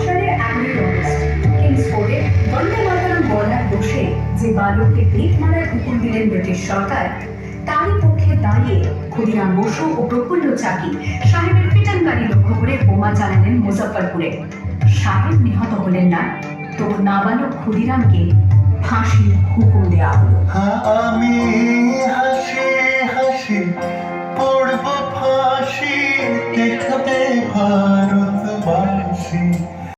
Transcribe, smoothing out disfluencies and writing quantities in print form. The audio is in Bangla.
সালের 11ই অগস্ট কিংসফোর্ডে বন্দে মাতরম বলার দোষে যে বালককে পিঠ মারার হুকুম দিলেন ব্রিটিশ সরকার, তারই পক্ষে দাঁড়িয়ে ক্ষুদিরাম বসু ও প্রফুল্ল চাকি সাহেবের পিটানবাড়ি লক্ষ্য করে বোমা চালালেন মুজফ্ফরপুরে। সাহেব নিহত হলেন না, তবু নাবালক ক্ষুদিরামকে ফাঁসির হুকুম দেওয়া হলো। আমি হাসি হাসি পড়ব ফাঁসি, দেখবে ভারতবাসী।